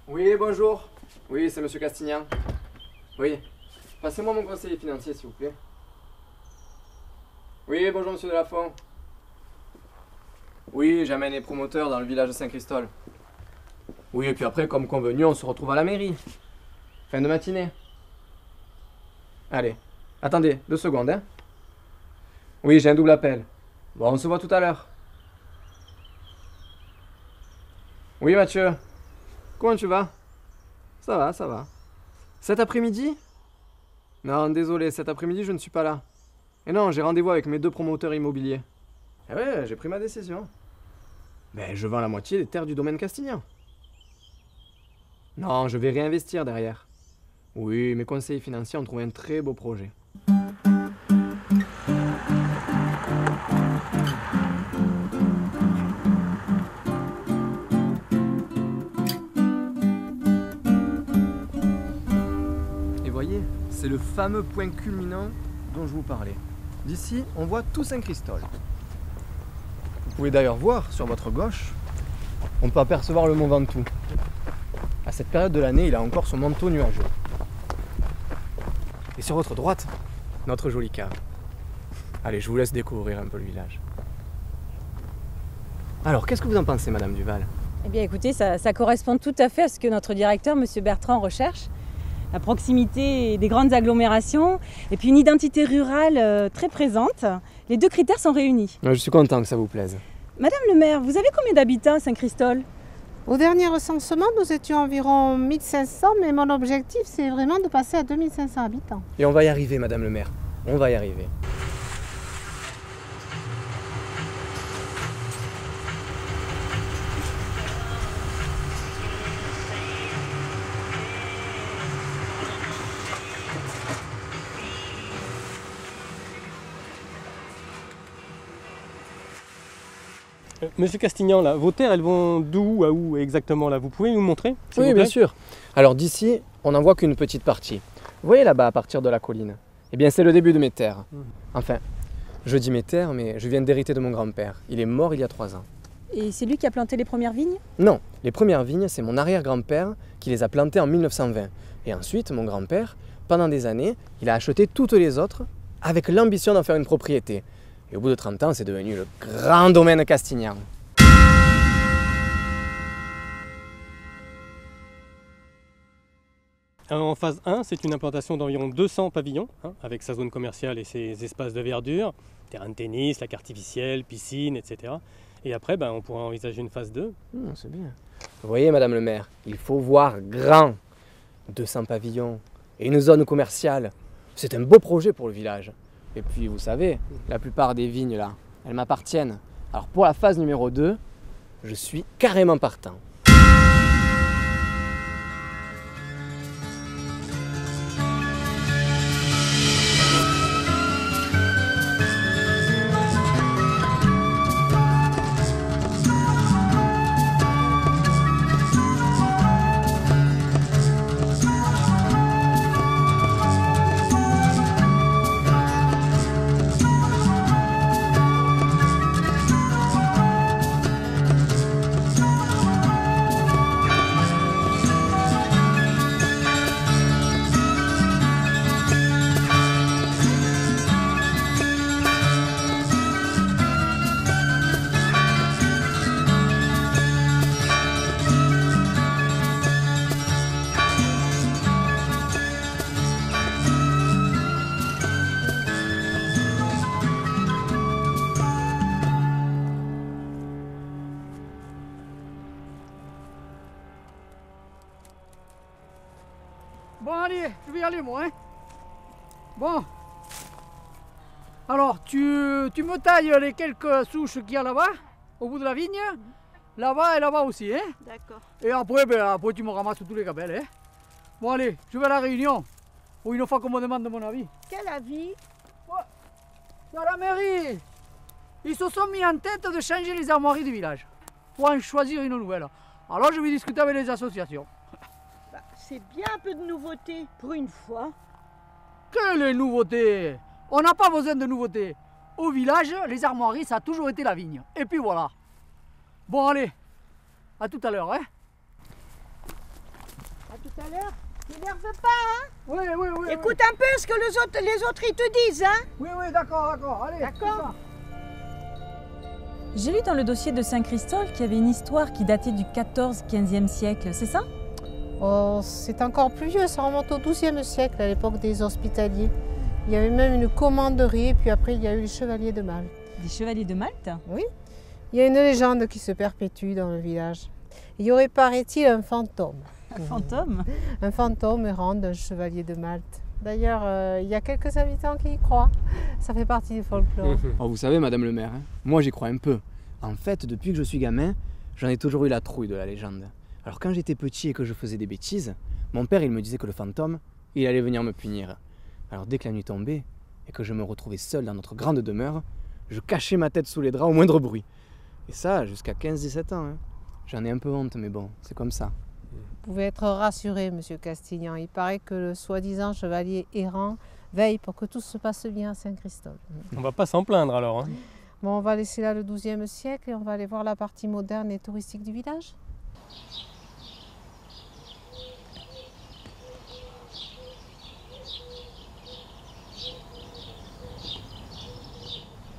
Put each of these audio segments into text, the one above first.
Oui, bonjour. Oui, c'est Monsieur Castignan. Oui. Passez-moi mon conseiller financier, s'il vous plaît. Oui, bonjour Monsieur Delafont. Oui, j'amène les promoteurs dans le village de Saint-Christol. Oui, et puis après, comme convenu, on se retrouve à la mairie. Fin de matinée. Allez, attendez, 2 secondes, hein. Oui, j'ai un double appel. Bon, on se voit tout à l'heure. Oui, Mathieu. Comment tu vas? Ça va, ça va. Cet après-midi? Non, désolé, cet après-midi, je ne suis pas là. Et non, j'ai rendez-vous avec mes 2 promoteurs immobiliers. Eh ouais, j'ai pris ma décision. Mais je vends la moitié des terres du domaine Castignan. Non, je vais réinvestir derrière. Oui, mes conseillers financiers ont trouvé un très beau projet. Et voyez, c'est le fameux point culminant dont je vous parlais. D'ici, on voit tout Saint-Christol. Vous pouvez d'ailleurs voir, sur votre gauche, on peut apercevoir le mont Ventoux. À cette période de l'année, il a encore son manteau nuageux. Et sur votre droite, notre jolie cave. Allez, je vous laisse découvrir un peu le village. Alors, qu'est-ce que vous en pensez, Madame Duval? Eh bien écoutez, ça correspond tout à fait à ce que notre directeur, M. Bertrand, recherche. La proximité des grandes agglomérations et puis une identité rurale très présente. Les 2 critères sont réunis. Je suis content que ça vous plaise. Madame le maire, vous avez combien d'habitants à Saint-Christol? Au dernier recensement, nous étions environ 1500, mais mon objectif, c'est vraiment de passer à 2500 habitants. Et on va y arriver, Madame le maire. On va y arriver. Monsieur Castignan, là, vos terres, elles vont d'où à où exactement là? Vous pouvez nous montrer, s'il Oui, vous bien plaît? sûr. Alors d'ici, on n'en voit qu'une petite partie. Vous voyez là-bas, à partir de la colline? Eh bien, c'est le début de mes terres. Enfin, je dis mes terres, mais je viens d'hériter de mon grand-père. Il est mort il y a 3 ans. Et c'est lui qui a planté les premières vignes? Non, les premières vignes, c'est mon arrière-grand-père qui les a plantées en 1920. Et ensuite, mon grand-père, pendant des années, il a acheté toutes les autres avec l'ambition d'en faire une propriété. Et au bout de 30 ans, c'est devenu le grand domaine Castignan. En phase 1, c'est une implantation d'environ 200 pavillons, avec sa zone commerciale et ses espaces de verdure, terrain de tennis, lac artificiel, piscine, etc. Et après, on pourra envisager une phase 2. C'est bien. Vous voyez, Madame le maire, il faut voir grand. 200 pavillons et une zone commerciale. C'est un beau projet pour le village. Et puis, vous savez, la plupart des vignes, là, elles m'appartiennent. Alors, pour la phase numéro 2, je suis carrément partant. Bon allez, je vais y aller moi. Bon. Alors, tu me tailles les quelques souches qu'il y a là-bas, au bout de la vigne. Là-bas et là-bas aussi. D'accord. Et après, après tu me ramasses tous les gabelles. Bon allez, je vais à la réunion. Pour une fois qu'on me demande mon avis. Quel avis? Dans la mairie, ils se sont mis en tête de changer les armoiries du village. Pour en choisir une nouvelle. Alors je vais discuter avec les associations. C'est bien un peu de nouveauté, pour une fois. Quelle nouveauté? On n'a pas besoin de nouveautés. Au village, les armoiries, ça a toujours été la vigne. Et puis voilà. Bon allez, à tout à l'heure. tout à l'heure. N'énerve pas, hein? Oui, oui, oui. Écoute un peu ce que les autres ils te disent, hein? Oui, oui, d'accord, d'accord. Allez, D'accord. J'ai lu dans le dossier de Saint-Christophe qu'il y avait une histoire qui datait du 14-15e siècle, c'est ça? Oh, c'est encore plus vieux, ça remonte au XIIe siècle, à l'époque des hospitaliers. Il y avait même une commanderie, et puis après il y a eu les chevaliers de Malte. Des chevaliers de Malte? Oui. Il y a une légende qui se perpétue dans le village. Il y aurait, paraît-il, un fantôme. Un fantôme? Un fantôme errant d'un chevalier de Malte. D'ailleurs, il y a quelques habitants qui y croient. Ça fait partie du folklore. Oh, vous savez, madame le maire, hein, moi j'y crois un peu. En fait, depuis que je suis gamin, j'en ai toujours eu la trouille de la légende. Alors quand j'étais petit et que je faisais des bêtises, mon père il me disait que le fantôme, il allait venir me punir. Alors dès que la nuit tombait et que je me retrouvais seul dans notre grande demeure, je cachais ma tête sous les draps au moindre bruit. Et ça jusqu'à 15-17 ans. Hein. J'en ai un peu honte, mais bon, c'est comme ça. Vous pouvez être rassuré, monsieur Castignan. Il paraît que le soi-disant chevalier errant veille pour que tout se passe bien à Saint-Christophe. On va pas s'en plaindre alors. Hein. Bon, on va laisser là le XIIe siècle et on va aller voir la partie moderne et touristique du village.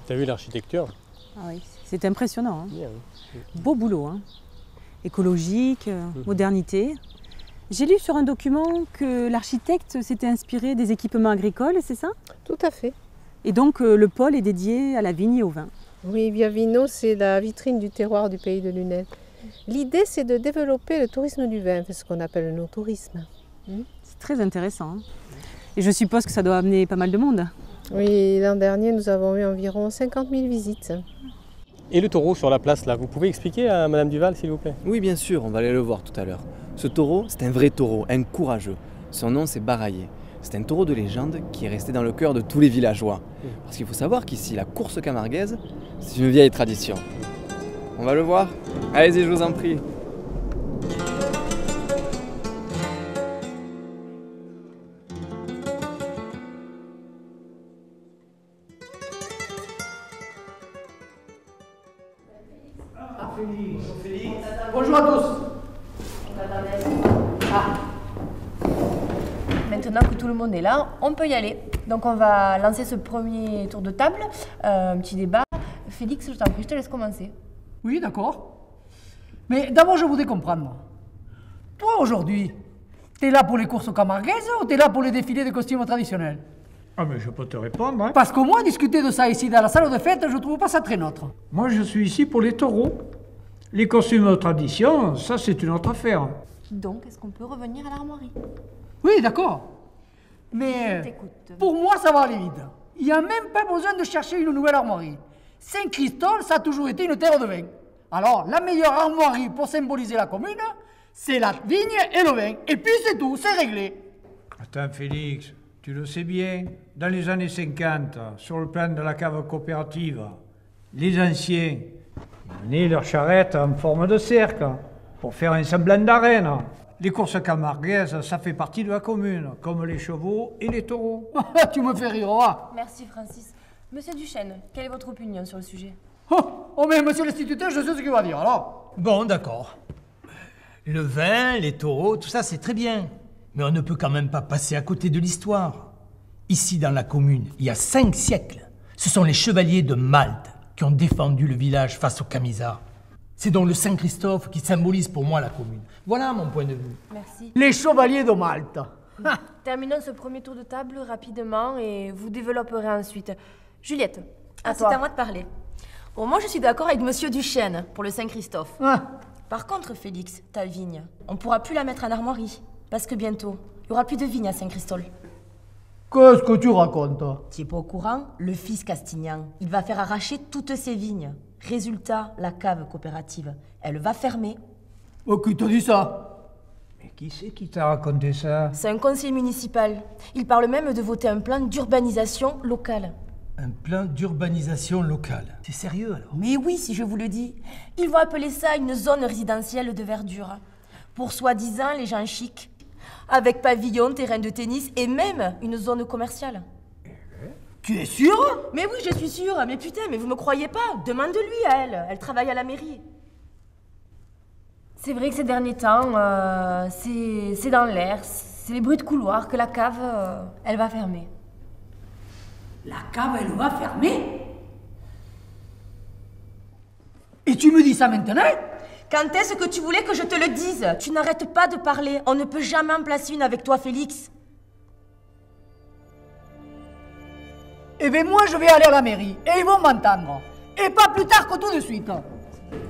T'as vu l'architecture? Ah oui, c'est impressionnant. Hein. Bien. Beau boulot, hein. Écologique, modernité. J'ai lu sur un document que l'architecte s'était inspiré des équipements agricoles, c'est ça? Tout à fait. Et donc le pôle est dédié à la vigne et au vin. Oui, Via Vino, c'est la vitrine du terroir du pays de Lunel. L'idée, c'est de développer le tourisme du vin, ce qu'on appelle le no-tourisme. C'est très intéressant. Hein. Et je suppose que ça doit amener pas mal de monde. Oui, l'an dernier, nous avons eu environ 50 000 visites. Et le taureau sur la place là, vous pouvez expliquer à Madame Duval s'il vous plaît? Oui, bien sûr, on va aller le voir tout à l'heure. Ce taureau, c'est un vrai taureau, un courageux. Son nom, c'est Baraillé. C'est un taureau de légende qui est resté dans le cœur de tous les villageois. Parce qu'il faut savoir qu'ici, la course camarguaise, c'est une vieille tradition. On va le voir? Allez-y, je vous en prie. Bonjour à tous. Maintenant que tout le monde est là, on peut y aller. Donc on va lancer ce premier tour de table, un petit débat. Félix, je t'en prie, je te laisse commencer. Oui, d'accord. Mais d'abord, je voudrais comprendre. Toi, aujourd'hui, t'es là pour les courses camarguaises ou t'es là pour les défilés de costumes traditionnels? Ah mais je peux te répondre. Hein. Parce qu'au moins, discuter de ça ici dans la salle de fête, je trouve pas ça très neutre. Moi je suis ici pour les taureaux. Les costumes de tradition, ça c'est une autre affaire. Donc, est-ce qu'on peut revenir à l'armoirie? Oui, d'accord. Mais T'écoute. pour moi, ça va aller vite. Il n'y a même pas besoin de chercher une nouvelle armoirie. Saint-Christophe, ça a toujours été une terre de vin. Alors, la meilleure armoirie pour symboliser la commune, c'est la vigne et le vin. Et puis c'est tout, c'est réglé. Attends Félix, tu le sais bien, dans les années 50, sur le plan de la cave coopérative, les anciens menaient leurs charrettes en forme de cercle pour faire un semblant d'arène. Les courses camarguaises, ça fait partie de la commune, comme les chevaux et les taureaux. Tu me fais rire, va. Merci Francis. Monsieur Duchesne, quelle est votre opinion sur le sujet? Oh, mais monsieur l'instituteur, je sais ce qu'il va dire, alors. Bon, d'accord. Le vin, les taureaux, tout ça, c'est très bien. Mais on ne peut quand même pas passer à côté de l'histoire. Ici, dans la commune, il y a 5 siècles, ce sont les chevaliers de Malte qui ont défendu le village face aux Camisards. C'est donc le Saint-Christophe qui symbolise pour moi la commune. Voilà mon point de vue. Merci. Les chevaliers de Malte. Terminons ce premier tour de table rapidement et vous développerez ensuite. Juliette, à C'est toi. à moi de parler. Bon, moi je suis d'accord avec Monsieur Duchesne pour le Saint-Christophe. Par contre, Félix, ta vigne, on pourra plus la mettre en armoirie. Parce que bientôt, il y aura plus de vigne à Saint-Christophe. Qu'est-ce que tu racontes? Tu es pas au courant? Le fils Castignan, il va faire arracher toutes ses vignes. Résultat, la cave coopérative, elle va fermer. Oh, qui te dit ça? Mais qui c'est qui t'a raconté ça? C'est un conseil municipal. Il parle même de voter un plan d'urbanisation locale. Un plan d'urbanisation locale. C'est sérieux alors? Mais oui, si je vous le dis. Ils vont appeler ça une zone résidentielle de verdure. Pour soi-disant les gens chics. Avec pavillon, terrain de tennis et même une zone commerciale. Tu es sûr? Mais oui, je suis sûre. Mais putain, mais vous me croyez pas? Demande-lui à elle. Elle travaille à la mairie. C'est vrai que ces derniers temps, c'est dans l'air, c'est les bruits de couloir que la cave, elle va fermer. La cave, elle va fermer? Et tu me dis ça maintenant? Quand est-ce que tu voulais que je te le dise? Tu n'arrêtes pas de parler. On ne peut jamais en placer une avec toi, Félix. Eh bien, moi, je vais aller à la mairie et ils vont m'entendre. Et pas plus tard que tout de suite.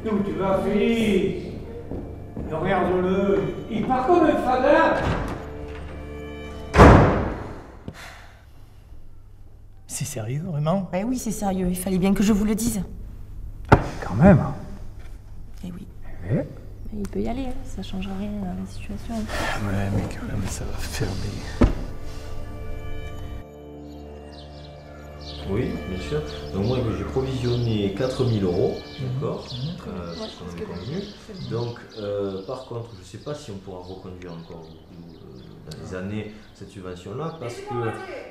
D'où tu vas, Félix? Regarde-le, il part comme un fadin. C'est sérieux, vraiment? Ben oui, c'est sérieux. Il fallait bien que je vous le dise. Quand même. Eh oui. Eh? Mais il peut y aller, hein. Ça changera rien à la situation. Ouais, mais quand même, ça va fermer. Oui, bien sûr. Donc moi j'ai provisionné 4000 €, d'accord, parce qu'on avait convenu. Donc par contre, je ne sais pas si on pourra reconduire encore dans les années cette subvention-là, parce que...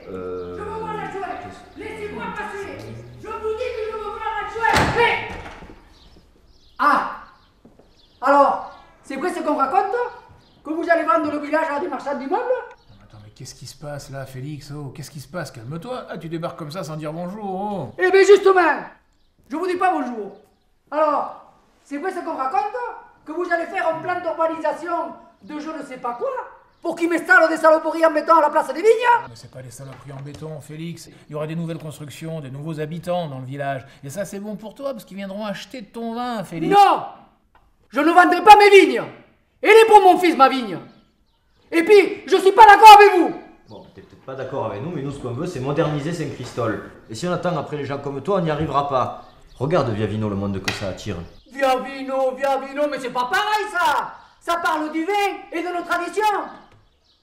Je veux voir la chouette. Laissez-moi passer. Je vous dis que je veux voir la chouette. Mais... Ah. Alors, c'est vrai ce qu'on raconte? Que vous allez vendre le village à des marchands d'immeubles? Attends, mais qu'est-ce qui se passe là, Félix? Oh, qu'est-ce qui se passe? Calme-toi. Ah, tu débarques comme ça sans dire bonjour, oh. Eh bien justement, je vous dis pas bonjour. Alors, c'est vrai ce qu'on raconte? Que vous allez faire un plan d'urbanisation de je ne sais pas quoi pour qu'ils m'installent des saloperies en béton à la place des vignes? Mais c'est pas des saloperies en béton, Félix. Il y aura des nouvelles constructions, des nouveaux habitants dans le village. Et ça, c'est bon pour toi, parce qu'ils viendront acheter de ton vin, Félix. Non! Je ne vendrai pas mes vignes. Elle est pour mon fils, ma vigne. Et puis, je suis pas d'accord avec vous. Bon, t'es peut-être pas d'accord avec nous, mais nous ce qu'on veut c'est moderniser Saint-Christol. Et si on attend après les gens comme toi, on n'y arrivera pas. Regarde Viavino, le monde que ça attire. Viavino, mais c'est pas pareil ça. Ça parle du vin et de nos traditions.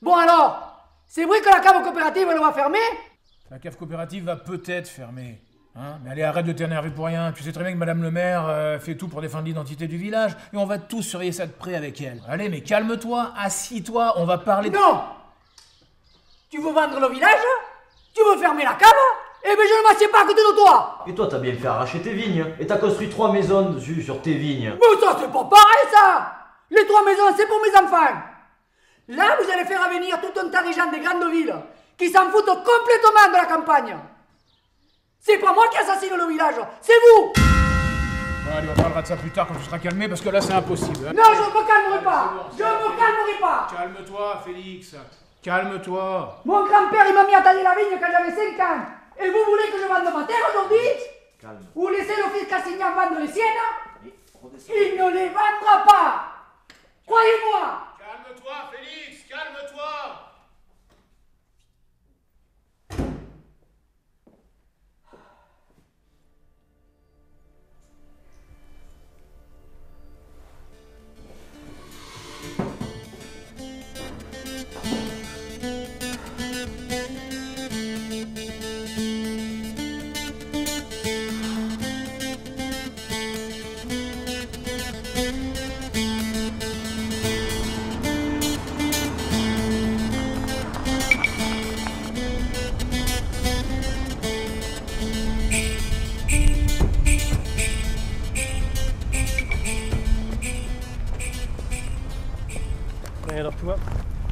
Bon alors, c'est vrai que la cave coopérative elle va fermer? La cave coopérative va peut-être fermer. Hein, mais allez, arrête de t'énerver pour rien. Tu sais très bien que Madame le maire fait tout pour défendre l'identité du village et on va tous surveiller ça de près avec elle. Allez, mais calme-toi, assis-toi, on va parler... Non! Tu veux vendre le village? Tu veux fermer la cave? Eh bien je ne m'assieds pas à côté de toi! Et toi t'as bien fait arracher tes vignes, et t'as construit 3 maisons dessus, sur tes vignes. Mais ça c'est pas pareil ça! Les 3 maisons c'est pour mes enfants! Là vous allez faire venir tout un tas de gens des grandes villes qui s'en foutent complètement de la campagne! C'est pas moi qui assassine le village, c'est vous! Bon, allez, on parlera de ça plus tard quand tu seras calmé, parce que là c'est impossible. Hein. Non, je ne me calmerai pas! Bon, je ne me calmerai pas! Calme-toi, Félix. Calme-toi. Mon grand-père il m'a mis à tailler la vigne quand j'avais 5 ans! Et vous voulez que je vende ma terre aujourd'hui? Calme. Ou laissez le fils Cassignan vendre les siennes? Il ne les vendra pas! Croyez-moi! Calme-toi, Félix, calme-toi. Et alors tu vois,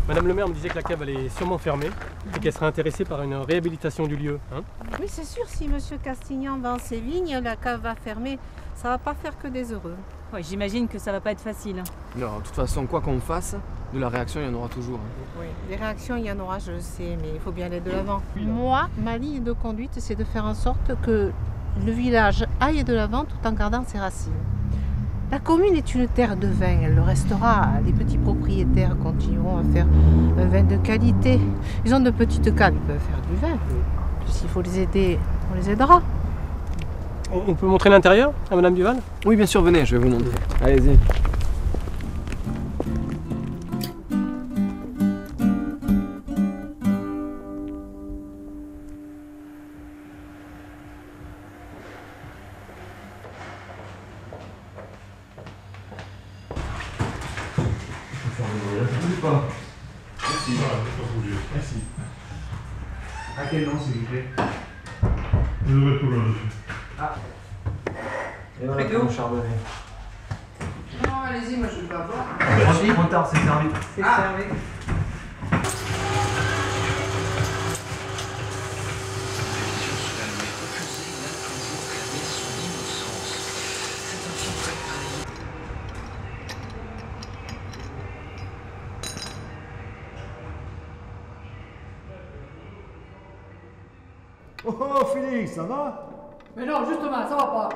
Madame le maire me disait que la cave allait sûrement fermer et qu'elle serait intéressée par une réhabilitation du lieu. Hein. Oui, c'est sûr, si M. Castignan vend ses vignes, la cave va fermer. Ça va pas faire que des heureux. Ouais, j'imagine que ça va pas être facile. Non, de toute façon, quoi qu'on fasse, de la réaction, il y en aura toujours. Hein. Oui, des réactions, il y en aura, je le sais, mais il faut bien aller de l'avant. Moi, ma ligne de conduite, c'est de faire en sorte que le village aille de l'avant tout en gardant ses racines. La commune est une terre de vin, elle le restera. Les petits propriétaires continueront à faire un vin de qualité. Ils ont de petites caves, ils peuvent faire du vin. S'il faut les aider, on les aidera. On peut montrer l'intérieur à Madame Duval? Oui, bien sûr, venez, je vais vous montrer. Allez-y. Merci. Merci. À quel nom, s'il vous plaît? Vous aurez tout là-dessus. Ah. Et voilà pour le chardonnay. Non, allez-y, moi je vais pas voir. Merci. Trop tard, c'est servi. C'est servi. Oh, Félix, ça va? Mais non, justement, ça va pas.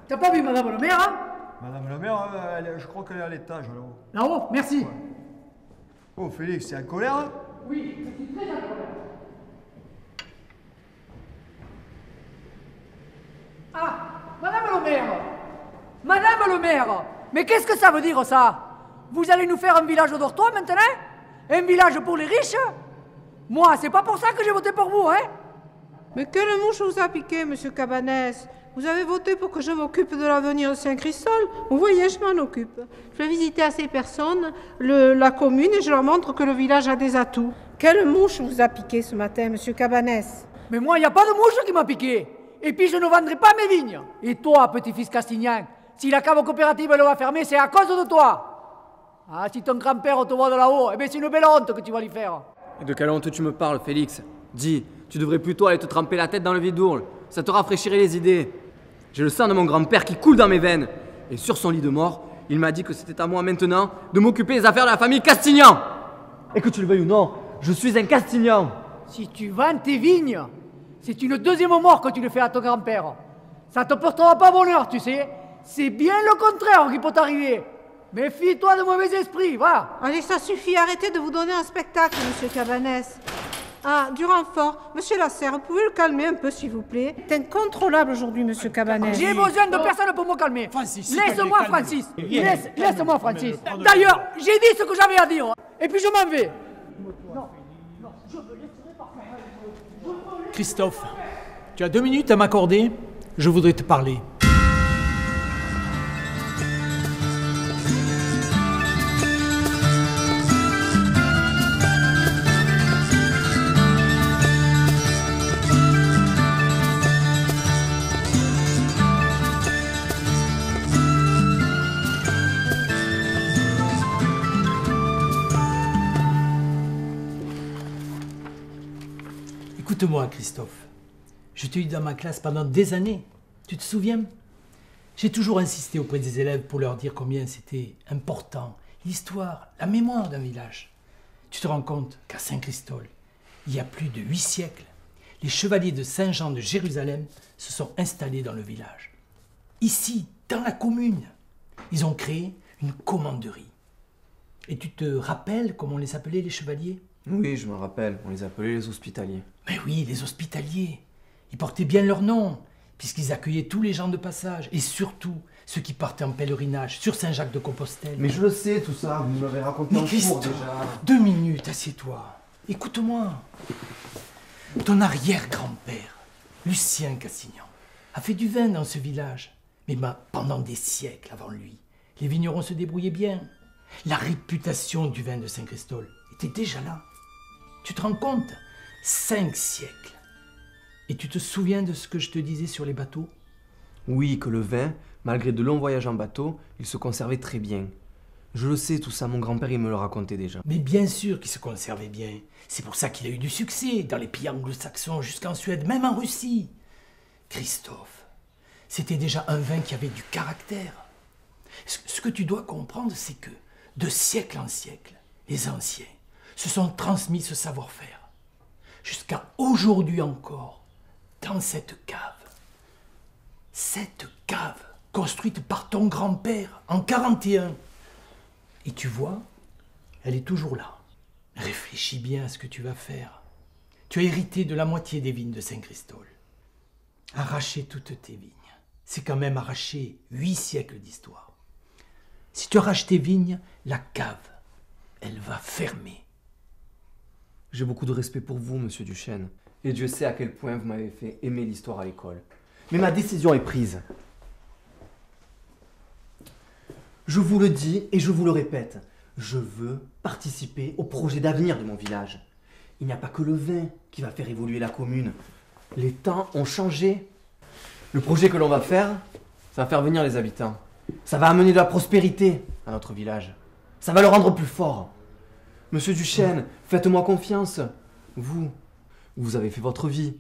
T'as pas vu Madame le maire, hein? Madame le maire, je crois qu'elle est à l'étage là-haut. Là-haut, merci. Ouais. Oh, Félix, c'est en colère, hein? Oui, je suis très en colère. Ah, Madame le maire! Madame le maire! Mais qu'est-ce que ça veut dire, ça? Vous allez nous faire un village dortoir maintenant? Un village pour les riches? Moi, c'est pas pour ça que j'ai voté pour vous, hein? Mais quelle mouche vous a piqué, monsieur Cabanès? Vous avez voté pour que je m'occupe de l'avenir de Saint-Christol. Vous voyez, je m'en occupe. Je vais visiter à ces personnes la commune et je leur montre que le village a des atouts. Quelle mouche vous a piqué ce matin, monsieur Cabanès? Mais moi, il n'y a pas de mouche qui m'a piqué. Et puis, je ne vendrai pas mes vignes. Et toi, petit-fils Castignan, si la cave coopérative elle va fermer, c'est à cause de toi. Ah, si ton grand-père te voit de là-haut, eh bien, c'est une belle honte que tu vas lui faire. Et de quelle honte tu me parles, Félix? Dis, tu devrais plutôt aller te tremper la tête dans le vidourle. Ça te rafraîchirait les idées. J'ai le sang de mon grand-père qui coule dans mes veines. Et sur son lit de mort, il m'a dit que c'était à moi maintenant de m'occuper des affaires de la famille Castignan. Et que tu le veuilles ou non, je suis un Castignan. Si tu vends tes vignes, c'est une deuxième mort que tu le fais à ton grand-père. Ça te portera pas bonheur, tu sais. C'est bien le contraire qui peut t'arriver. Méfie-toi de mauvais esprits, va. Allez, ça suffit, arrêtez de vous donner un spectacle, monsieur Cabanès. Ah, du renfort. Monsieur Lasserre, vous pouvez le calmer un peu, s'il vous plaît? C'est incontrôlable aujourd'hui, monsieur Cabanès. J'ai besoin de personne pour me calmer. Francis, laisse-moi, Francis. Laisse-moi, Francis. D'ailleurs, j'ai dit ce que j'avais à dire. Et puis je m'en vais. Christophe, tu as 2 minutes à m'accorder. Je voudrais te parler. Écoute-moi, Christophe. Je t'ai eu dans ma classe pendant des années. Tu te souviens? J'ai toujours insisté auprès des élèves pour leur dire combien c'était important, l'histoire, la mémoire d'un village. Tu te rends compte qu'à Saint-Christol, il y a plus de 8 siècles, les chevaliers de Saint-Jean de Jérusalem se sont installés dans le village. Ici, dans la commune, ils ont créé une commanderie. Et tu te rappelles comment on les appelait, les chevaliers? Oui, je me rappelle, on les appelait les hospitaliers. Mais oui, les hospitaliers. Ils portaient bien leur nom, puisqu'ils accueillaient tous les gens de passage, et surtout ceux qui partaient en pèlerinage sur Saint-Jacques-de-Compostelle. Mais je le sais tout ça, vous m'avez raconté en cours déjà. 2 minutes, assieds-toi. Écoute-moi. Ton arrière-grand-père, Lucien Castignan, a fait du vin dans ce village. Mais pendant des siècles avant lui, les vignerons se débrouillaient bien. La réputation du vin de Saint-Christol était déjà là. Tu te rends compte? 5 siècles. Et tu te souviens de ce que je te disais sur les bateaux? Oui, que le vin, malgré de longs voyages en bateau, il se conservait très bien. Je le sais, tout ça, mon grand-père, il me le racontait déjà. Mais bien sûr qu'il se conservait bien. C'est pour ça qu'il a eu du succès dans les pays anglo-saxons, jusqu'en Suède, même en Russie. Christophe, c'était déjà un vin qui avait du caractère. Ce que tu dois comprendre, c'est que, de siècle en siècle, les anciens se sont transmis ce savoir-faire. Jusqu'à aujourd'hui encore, dans cette cave construite par ton grand-père en 41. Et tu vois, elle est toujours là. Réfléchis bien à ce que tu vas faire. Tu as hérité de la moitié des vignes de Saint-Christol. Arracher toutes tes vignes, c'est quand même arracher 8 siècles d'histoire. Si tu arraches tes vignes, la cave, elle va fermer. J'ai beaucoup de respect pour vous, monsieur Duchesne. Et Dieu sait à quel point vous m'avez fait aimer l'histoire à l'école. Mais ma décision est prise. Je vous le dis et je vous le répète. Je veux participer au projet d'avenir de mon village. Il n'y a pas que le vin qui va faire évoluer la commune. Les temps ont changé. Le projet que l'on va faire, ça va faire venir les habitants. Ça va amener de la prospérité à notre village. Ça va le rendre plus fort. Monsieur Duchesne, faites-moi confiance. Vous avez fait votre vie.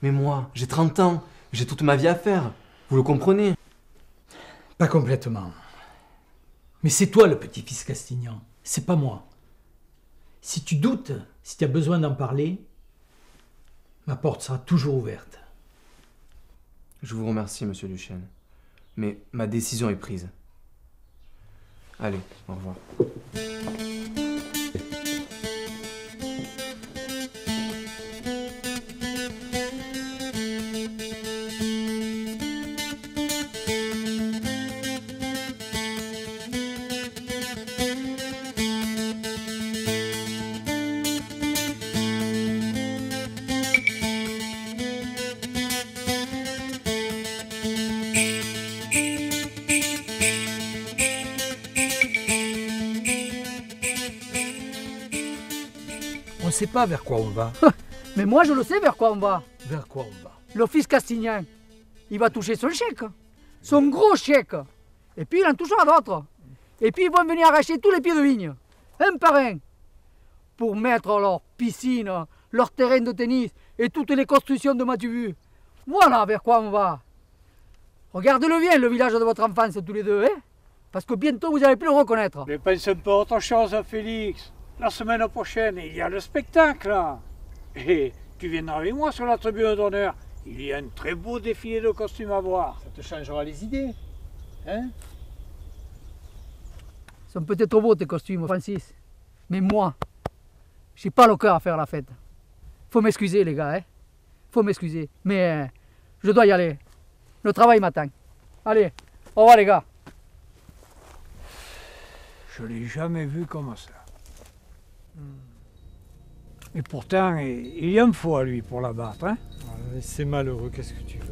Mais moi, j'ai 30 ans. J'ai toute ma vie à faire. Vous le comprenez? Pas complètement. Mais c'est toi le petit-fils Castignan. C'est pas moi. Si tu doutes, si tu as besoin d'en parler, ma porte sera toujours ouverte. Je vous remercie, monsieur Duchesne. Mais ma décision est prise. Allez, au revoir. On ne sait pas vers quoi on va. Mais moi, je le sais vers quoi on va. Vers quoi on va? L'office Castignan, il va toucher son chèque, son gros chèque. Et puis il en touchera d'autres. Et puis ils vont venir arracher tous les pieds de vigne, un par un, pour mettre leur piscine, leur terrain de tennis et toutes les constructions de Mathieu. Voilà vers quoi on va. Regardez-le bien, le village de votre enfance, tous les deux, hein? Parce que bientôt vous n'allez plus le reconnaître. Mais pense un peu à autre chose, Félix. La semaine prochaine, il y a le spectacle. Et tu viendras avec moi sur la tribune d'honneur. Il y a un très beau défilé de costumes à voir. Ça te changera les idées. Hein? Ils sont peut-être beaux tes costumes, Francis. Mais moi, j'ai pas le cœur à faire la fête. Faut m'excuser, les gars, hein? Faut m'excuser. Mais je dois y aller. Le travail m'attend. Allez, au revoir, les gars. Je l'ai jamais vu comme ça. Et pourtant, il y a un faux à lui pour la battre. Hein? C'est malheureux, qu'est-ce que tu veux?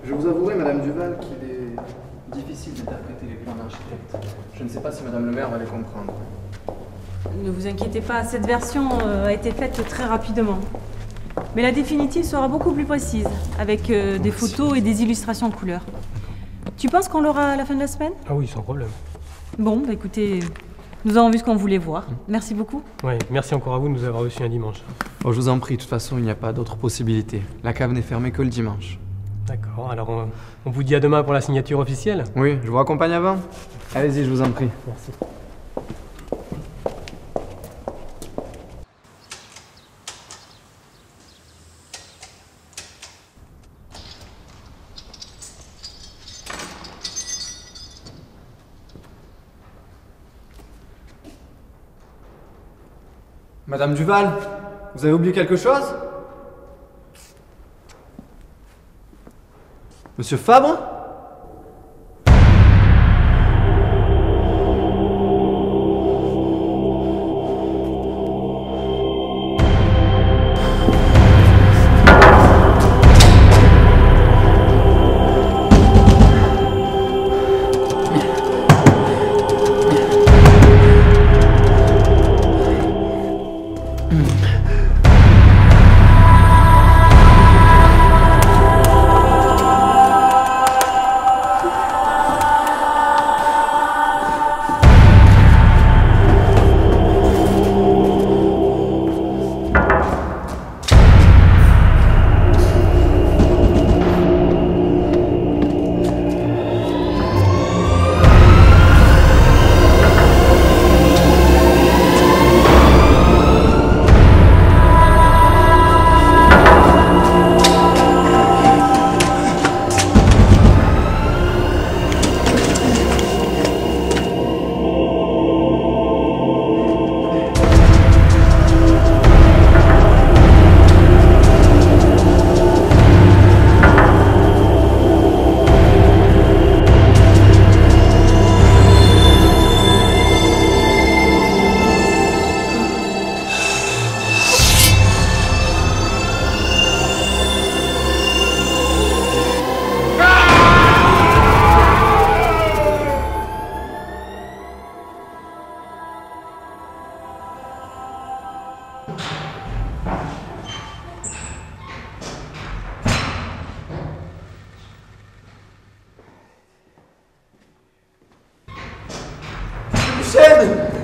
Je vous avouerai, Madame Duval, qu'il est difficile d'interpréter les plans d'architecte. Je ne sais pas si Madame le maire va les comprendre. Ne vous inquiétez pas, cette version a été faite très rapidement. Mais la définitive sera beaucoup plus précise, avec des photos et des illustrations de couleurs. Tu penses qu'on l'aura à la fin de la semaine? Ah oui, sans problème. Bon, bah écoutez, nous avons vu ce qu'on voulait voir. Merci beaucoup. Ouais, merci encore à vous de nous avoir reçus un dimanche. Oh, je vous en prie, de toute façon, il n'y a pas d'autre possibilité. La cave n'est fermée que le dimanche. D'accord, alors on vous dit à demain pour la signature officielle? Oui, je vous raccompagne avant. Allez-y, je vous en prie. Merci. Madame Duval, vous avez oublié quelque chose? Monsieur Fabre?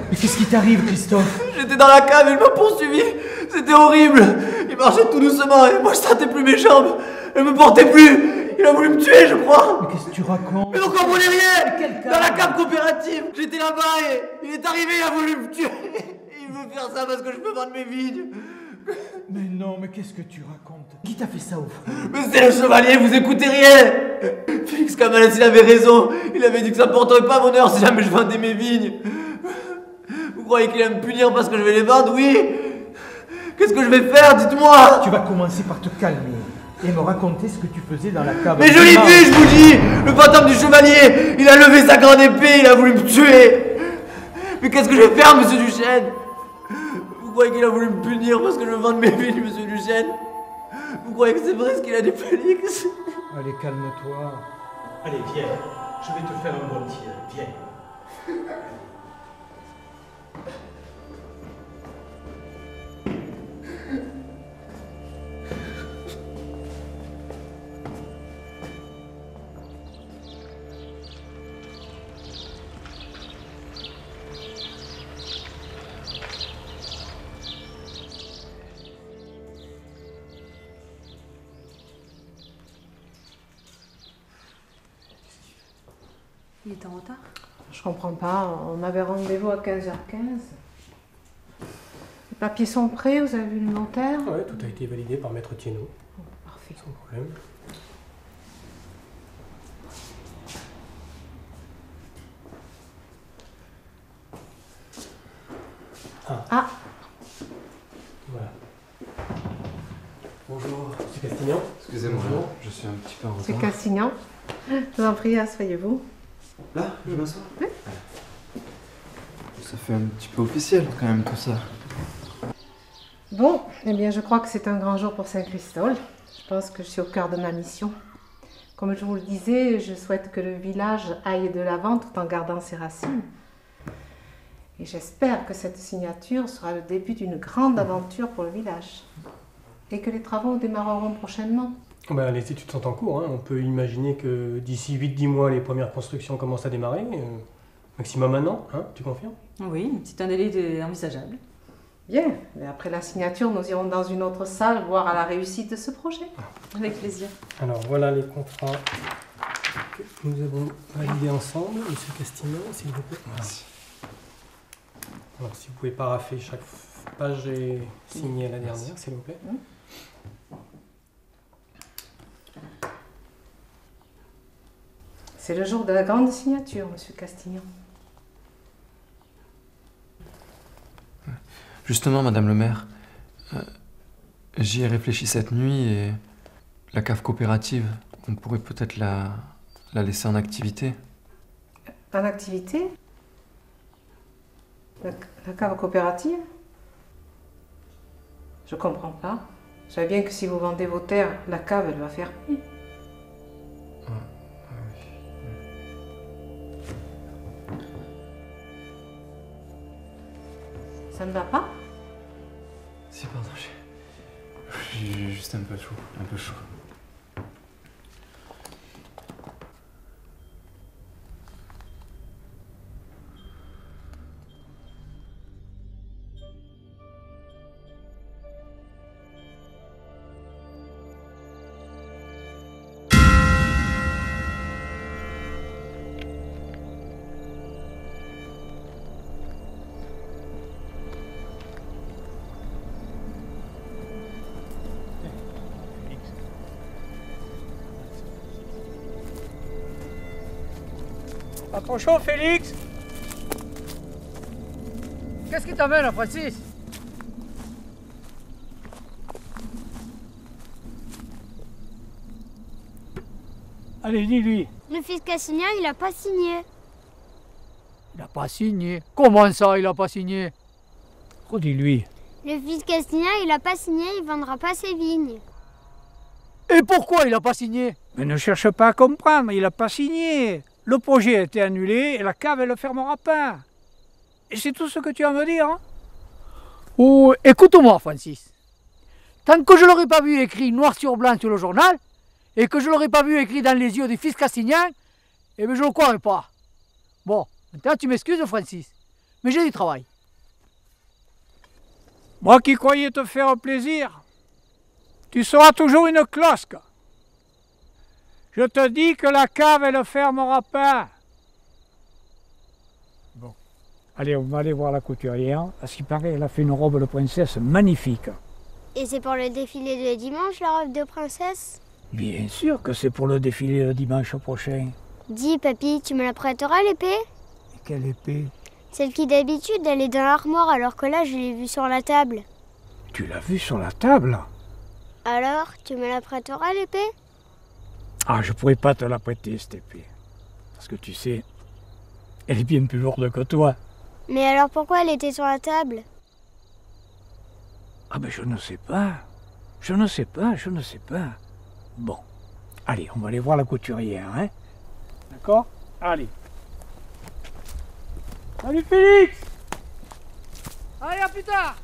Mais qu'est-ce qui t'arrive, Christophe? J'étais dans la cave et il m'a poursuivi. C'était horrible. Il marchait tout doucement et moi je sentais plus mes jambes. Elle me portait plus. Il a voulu me tuer, je crois. Mais qu'est-ce que tu racontes? Mais vous comprenez rien. Dans la cave coopérative. J'étais là-bas et il est arrivé, il a voulu me tuer. Il veut faire ça parce que je peux vendre mes vignes. Mais non, mais qu'est-ce que tu racontes? Qui t'a fait ça au fond? Mais c'est le chevalier, vous écoutez rien. Félix Cabanas, il avait raison. Il avait dit que ça ne porterait pas bonheur si jamais je vendais mes vignes. Vous croyez qu'il va me punir parce que je vais les vendre? Oui. Qu'est-ce que je vais faire? Dites-moi. Tu vas commencer par te calmer et me raconter ce que tu faisais dans la cave. Mais je l'ai vu, je vous dis. Le fantôme du chevalier, il a levé sa grande épée, il a voulu me tuer. Mais qu'est-ce que je vais faire, monsieur Duchesne? Vous croyez qu'il a voulu me punir parce que je veux vendre mes vignes, monsieur Duchesne? Vous croyez que c'est vrai ce qu'il a dit, Félix? Allez, calme-toi. Allez, viens. Je vais te faire un bon tir. Viens. Il est en retard? Je comprends pas, on avait rendez-vous à 15h15. Les papiers sont prêts, vous avez vu le notaire? Ouais, tout a été validé par Maître Thienot. Parfait. Sans problème. Ah. Voilà. Bonjour. C'est Castignan. Excusez-moi, Bonjour. je suis un petit peu en retard. C'est Castignan. Je vous en prie, asseyez-vous. Là, je m'assois? Oui. Ça fait un petit peu officiel quand même tout ça. Bon, eh bien je crois que c'est un grand jour pour Saint-Christol. Je pense que je suis au cœur de ma mission. Comme je vous le disais, je souhaite que le village aille de l'avant tout en gardant ses racines. Et j'espère que cette signature sera le début d'une grande aventure pour le village. Et que les travaux démarreront prochainement. Ben, les études sont en cours. Hein. On peut imaginer que d'ici 8-10 mois, les premières constructions commencent à démarrer. Maximum un an, hein, tu confirmes? Oui, c'est un délai envisageable. Bien, mais après la signature, nous irons dans une autre salle voir à la réussite de ce projet. Avec plaisir. Alors voilà les contrats que nous avons validés ensemble. Monsieur Castignan, s'il vous plaît. Merci. Alors si vous pouvez parapher chaque page et signer la dernière, s'il vous plaît. C'est le jour de la grande signature, monsieur Castignan. Justement, madame le maire, j'y ai réfléchi cette nuit et la cave coopérative, on pourrait peut-être la laisser en activité. En activité? La cave coopérative? Je comprends pas. Je sais bien que si vous vendez vos terres, la cave, elle va fermer. Ça ne va pas? Si, pardon, j'ai juste un peu chaud, un peu chaud. Pas trop chaud, Félix? Qu'est-ce qui t'amène à Francis? Allez, dis-lui. Le fils Cassignan, il a pas signé. Il n'a pas signé. Comment ça, il n'a pas signé? Redis-lui. Le fils Cassignan, il a pas signé, il vendra pas ses vignes. Et pourquoi il n'a pas signé? Mais ne cherche pas à comprendre, il n'a pas signé. Le projet a été annulé et la cave, elle ne fermera pas. Et c'est tout ce que tu as à me dire, hein? Oh, écoute-moi, Francis. Tant que je ne l'aurai pas vu écrit noir sur blanc sur le journal, et que je ne l'aurai pas vu écrit dans les yeux du fils Castignan, eh bien je ne le croirai pas. Bon, maintenant tu m'excuses, Francis. mais j'ai du travail. Moi qui croyais te faire plaisir, tu seras toujours une closque. Je te dis que la cave, elle ne fermera pas. Bon. Allez, on va aller voir la couturière, parce qu'il paraît qu'elle a fait une robe de princesse magnifique. Et c'est pour le défilé de dimanche, la robe de princesse? Bien sûr que c'est pour le défilé le dimanche prochain. Dis, papy, tu me la prêteras l'épée? Quelle épée? Celle qui d'habitude, elle est dans l'armoire, alors que là, je l'ai vue sur la table. Tu l'as vue sur la table? Alors, tu me la prêteras l'épée? Ah, je pourrais pas te la prêter, cette épée. Parce que tu sais, elle est bien plus lourde que toi. Mais alors pourquoi elle était sur la table? Ah ben je ne sais pas. Je ne sais pas. Bon. Allez, on va aller voir la couturière, hein? D'accord? Allez. Salut Félix! Allez, à plus tard!